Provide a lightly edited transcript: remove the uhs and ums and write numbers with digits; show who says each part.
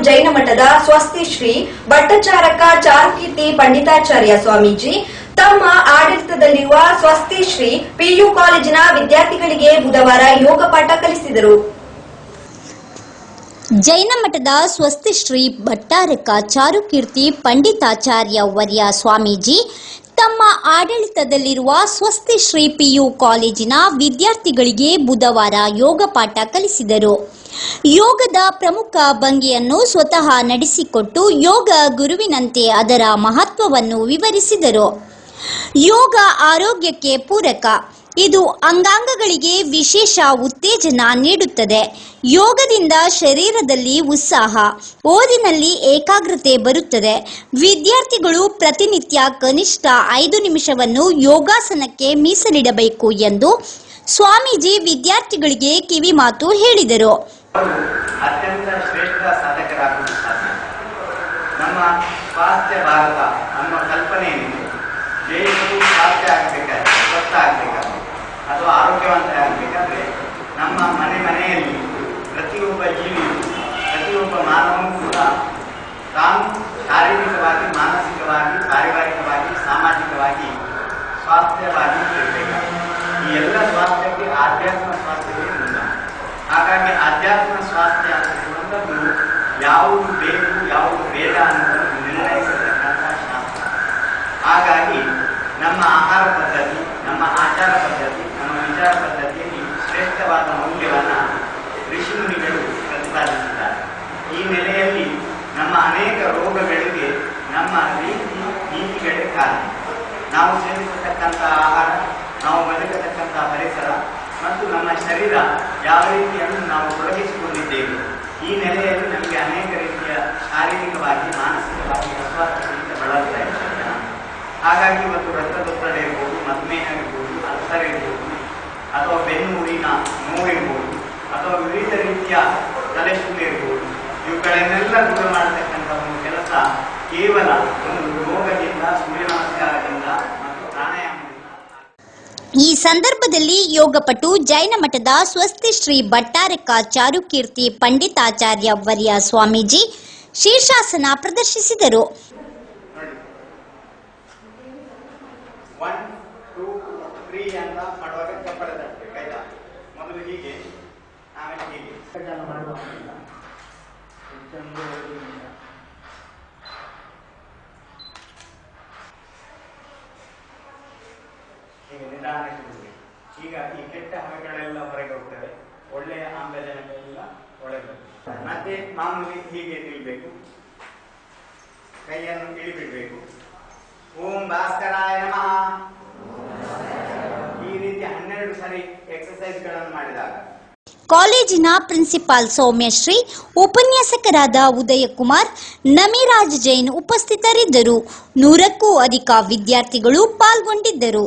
Speaker 1: ಜೈನ ಮಠದ ಸ್ವಸ್ತಿ ಶ್ರೀ ಭಟ್ಟಾಚಾರಕ ಚಾರುಕೀರ್ತಿ ಪಂಡಿತಾಚಾರ್ಯ ಸ್ವಾಮೀಜಿ ತಮ್ಮ ಆಡಳಿತದಲ್ಲಿರುವ ಸ್ವಸ್ತಿ ಶ್ರೀ ಪಿಯು ಕಾಲೇಜಿನ ವಿದ್ಯಾರ್ಥಿಗಳಿಗೆ ಬುಧವಾರ ಯೋಗ ಪಾಠ ಕಲಿಸಿದರು.
Speaker 2: ಜೈನ ಮಠದ ಸ್ವಸ್ತಿ ಶ್ರೀ ಭಟ್ಟಾರಕ ಚಾರುಕೀರ್ತಿ ಪಂಡಿತಾಚಾರ್ಯ ವರ್ಯ ಸ್ವಾಮೀಜಿ ತಮ್ಮ ಆಡಳಿತದಲ್ಲಿರುವ ಸ್ವಸ್ತಿ ಶ್ರೀ ಪಿಯು ಕಾಲೇಜಿನ ವಿದ್ಯಾರ್ಥಿಗಳಿಗೆ ಬುಧವಾರ ಯೋಗ ಪಾಠ ಕಲಿಸಿದರು. ಯೋಗದ ಪ್ರಮುಖ ಭಂಗಿಯನ್ನು ಸ್ವತಃ ನಡೆಸಿಕೊಟ್ಟು ಯೋಗ ಗುರುವಿನಂತೆ ಅದರ ಮಹತ್ವವನ್ನು ವಿವರಿಸಿದರು. ಯೋಗ ಆರೋಗ್ಯಕ್ಕೆ ಪೂರಕ. ಇದು ಅಂಗಾಂಗಗಳಿಗೆ ವಿಶೇಷ ಉತ್ತೇಜನ ನೀಡುತ್ತದೆ. ಯೋಗದಿಂದ ಶರೀರದಲ್ಲಿ ಉತ್ಸಾಹ, ಓದಿನಲ್ಲಿ ಏಕಾಗ್ರತೆ ಬರುತ್ತದೆ. ವಿದ್ಯಾರ್ಥಿಗಳು ಪ್ರತಿನಿತ್ಯ ಕನಿಷ್ಠ 5 ನಿಮಿಷವನ್ನು ಯೋಗಾಸನಕ್ಕೆ ಮೀಸಲಿಡಬೇಕು ಎಂದು ಸ್ವಾಮೀಜಿ ವಿದ್ಯಾರ್ಥಿಗಳಿಗೆ ಕಿವಿಮಾತು ಹೇಳಿದರು.
Speaker 3: ಅತ್ಯಂತ ಶ್ರೇಷ್ಠ ಸಾಧಕರಾಗುವುದು ಸಾಧ್ಯ. ನಮ್ಮ ಸ್ವಾಸ್ಥ್ಯ ಭಾರತ ಅನ್ನೋ ಕಲ್ಪನೆ ಏನಿದೆ, ದೇಶವು ಸ್ವಾಸ್ಥ್ಯ ಆಗಬೇಕಾದ್ರೆ, ಸ್ವಸ್ಥ ಆಗಬೇಕಾದ್ರೆ ಅಥವಾ ಆರೋಗ್ಯವಂತ ಆಗಬೇಕಾದ್ರೆ ನಮ್ಮ ಮನೆಯಲ್ಲಿ ಪ್ರತಿಯೊಬ್ಬ ಜೀವಿಯು, ಪ್ರತಿಯೊಬ್ಬ ಮಾನವನು ಕೂಡ ತಾನು ಶಾರೀರಿಕವಾಗಿ, ಮಾನಸಿಕವಾಗಿ, ಪಾರಿವಾರಿಕವಾಗಿ, ಸಾಮಾಜಿಕವಾಗಿ ಸ್ವಾಸ್ಥ್ಯವಾಗಿ ಇರಬೇಕಾಗಿದೆ. ಈ ಎಲ್ಲ ಸ್ವಾಸ್ಥ್ಯಕ್ಕೆ ಆಧ್ಯಾತ್ಮ ಸ್ವಾಸ್ಥ್ಯವೇ ಮೂಲ. ಹಾಗಾಗಿ ಆಧ್ಯಾತ್ಮ ಸ್ವಾಸ್ಥ್ಯ ಅಂತಕ್ಕಂಥದ್ದು ಯಾವುದು ಬೇಕು, ಯಾವುದು ಬೇಡ ಅನ್ನೋದನ್ನು ನಿರ್ಣಯಿಸತಕ್ಕಂಥ ಶಾಸ್ತ್ರ. ಹಾಗಾಗಿ ನಮ್ಮ ಆಹಾರ ಪದ್ಧತಿ, ನಮ್ಮ ಆಚಾರ ಪದ್ಧತಿ, ನಮ್ಮ ವಿಚಾರ ಪದ್ಧತಿಯಲ್ಲಿ ಶ್ರೇಷ್ಠವಾದ ಮೌಲ್ಯವನ್ನು ಋಷಿಮುನಿಗಳು ಪ್ರತಿಪಾದಿಸಿದ್ದಾರೆ. ಈ ನೆಲೆಯಲ್ಲಿ ನಮ್ಮ ಅನೇಕ ರೋಗಗಳಿಗೆ ನಮ್ಮ ರೀತಿ ನೀತಿಗಳೇ ಕಾರಣ. ನಾವು ಸೇವಿಸತಕ್ಕಂಥ ಆಹಾರ, ನಾವು ಬದುಕತಕ್ಕಂಥ ಪರಿಸರ ಮತ್ತು ನಮ್ಮ ಶರೀರ ಯಾವ ರೀತಿಯನ್ನು ನಾವು ತೊಡಗಿಸಿಕೊಂಡಿದ್ದೇವೆ. ಈ ನೆಲೆಯಲ್ಲಿ ನಮಗೆ ಅನೇಕ ರೀತಿಯ ಶಾರೀರಿಕವಾಗಿ, ಮಾನಸಿಕವಾಗಿ ಅಸ್ವಾಸ್ಥ್ಯದಿಂದ ಬಳಲ್ತಾ ಇರ್ತದೆ. ಹಾಗಾಗಿ ಇವತ್ತು ರಕ್ತದೊತ್ತಡ ಇರ್ಬೋದು, ಮಧುಮೇಹ ಇರ್ಬೋದು, ಅಲ್ಸರ್ ಇರ್ಬೋದು, ಅಥವಾ ಬೆನ್ನುಹುರಿನ ನೋವಿರ್ಬೋದು, ಅಥವಾ ವಿವಿಧ ರೀತಿಯ ತಲೆಶೂಲ ಇರ್ಬೋದು, ಇವುಗಳನ್ನೆಲ್ಲ ದೂರ ಮಾಡತಕ್ಕಂಥ ಒಂದು ಕೆಲಸ ಕೇವಲ ಒಂದು ಯೋಗದಿಂದ, ಸೂರ್ಯ ನಮಸ್ಕಾರದಿಂದ ಮತ್ತು ಪ್ರಾಣಾಯಾಮದಿಂದ.
Speaker 2: ಈ ಸಂದರ್ಭದಲ್ಲಿ ಯೋಗಪಟು ಜೈನ ಮಠದ ಸ್ವಸ್ತಿ ಶ್ರೀ ಭಟ್ಟಾರಕ ಚಾರುಕೀರ್ತಿ ಪಂಡಿತಾಚಾರ್ಯ ವರ್ಯ ಸ್ವಾಮೀಜಿ ಶೀರ್ಷಾಸನ ಪ್ರದರ್ಶಿಸಿದರು.
Speaker 3: 1, 2, 3 ಅಂತ ಮಾಡುವಾಗ ಚಪ್ಪಡೆ ತಟ್ಟಬೇಕು. ಆಯ್ತಾ? ಮೊದಲು ಹೀಗೆ, ಆಮೇಲೆ ಹೀಗೆ ಹೀಗೆ ನಿಧಾನಕ್ಕೆ ಬಿಡಬೇಕು. ಈಗ ಈ ಕೆಟ್ಟ ಹವೆಗಳೆಲ್ಲ ಹೊರಗೆ ಹೋಗ್ತವೆ, ಒಳ್ಳೆಯ ಆಮ್ಲಜನಕವೆಲ್ಲ ಒಳಗೆ ಬರ್ತದೆ. ಮತ್ತೆ ಮಾಮೂಲಿ ಹೀಗೆ ನಿಲ್ಬೇಕು, ಕೈಯನ್ನು ಇಳಿಬಿಡ್ಬೇಕು. ಓಂ ಭಾಸ್ಕರಾಯ ನಮಃ. ಈ ರೀತಿ 12 ಸಾರಿ ಎಕ್ಸರ್ಸೈಸ್ಗಳನ್ನು ಮಾಡಿದಾಗ
Speaker 2: ಕಾಲೇಜಿನ ಪ್ರಿನ್ಸಿಪಾಲ್ ಸೌಮ್ಯಶ್ರೀ, ಉಪನ್ಯಾಸಕರಾದ ಉದಯಕುಮಾರ್, ನಮಿರಾಜ್ ಜೈನ್ ಉಪಸ್ಥಿತರಿದ್ದರು. 100ಕ್ಕೂ ಅಧಿಕ ವಿದ್ಯಾರ್ಥಿಗಳು ಪಾಲ್ಗೊಂಡಿದ್ದರು.